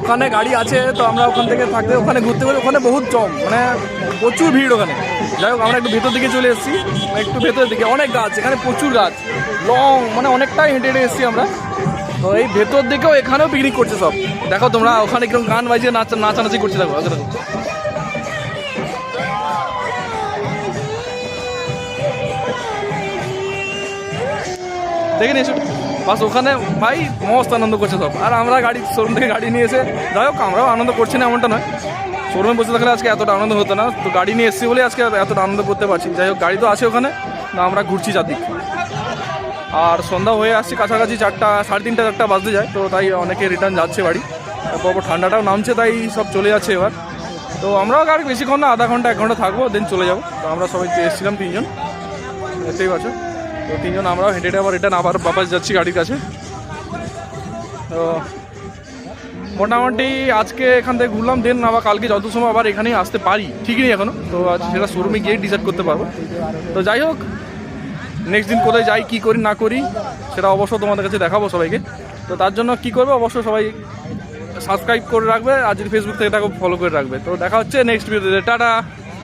ওখানে গাড়ি আছে, তো আমরা ওখান থেকে থাকতে ওখানে ঘুরতে পারি। ওখানে বহুত জম, মানে প্রচুর ভিড় ওখানে। যাই হোক আমরা একটু ভেতর দিকে চলে এসেছি, একটু ভেতরের দিকে অনেক গাছ, এখানে প্রচুর গাছ, লং, মানে অনেকটাই হেঁটে হেঁটে এসেছি আমরা। তো এই ভেতর দিকেও এখানেও পিকনিক করছে সব। দেখো তোমরা ওখানে কিরকম গান বাজিয়ে নাচানাচি করছে, দেখো দেখো দেখে নিয়েছো বাস। ওখানে ভাই মস্ত আনন্দ করছে সব। আর আমরা গাড়ি শোরুম থেকে গাড়ি নিয়ে এসে, যাই হোক আমরাও আনন্দ করছি না এমনটা নয়, শোরুমে বসে থাকলে আজকে এতটা আনন্দ হতো না। তো গাড়ি নিয়ে এসেছি বলে আজকে এতটা আনন্দ করতে পারছি। যাই হোক গাড়ি তো আছে ওখানে, না আমরা ঘুরছি চারদিক। আর সন্ধ্যা হয়ে আসছি কাছাকাছি, 4টা 3:30 4টা বাজতে যায়। তো তাই অনেকে রিটার্ন যাচ্ছে বাড়ি। তারপর ঠান্ডাটাও নামছে, তাই সব চলে যাচ্ছে এবার। তো আমরাও গাড়ি বেশিক্ষণ না, আধা ঘন্টা 1 ঘন্টা থাকবো, দেন চলে যাবো। তো আমরা সবাই এসেছিলাম 3 জন, দেখতেই পাচ্ছ। তো 3 জন আমরাও হেঁটে হেঁটে আবার রিটার্ন আবার বাপাস যাচ্ছি গাড়ির কাছে। তো মোটামুটি আজকে এখান থেকে ঘুরলাম, দেন আবার কালকে যত সময় আবার এখানেই আসতে পারি ঠিক নেই এখনও। তো আজ সেটা শোরুমে গিয়ে ডিসাইড করতে পারবো। তো যাই হোক নেক্সট দিন কোথায় যাই, কী করি না করি, সেটা অবশ্য তোমাদের কাছে দেখাবো সবাইকে। তো তার জন্য কী করবে, অবশ্যই সবাই সাবস্ক্রাইব করে রাখবে, আর যদি ফেসবুক থেকে তাকে ফলো করে রাখবে। তো দেখা হচ্ছে নেক্সট ভিডিওতে, টাটা।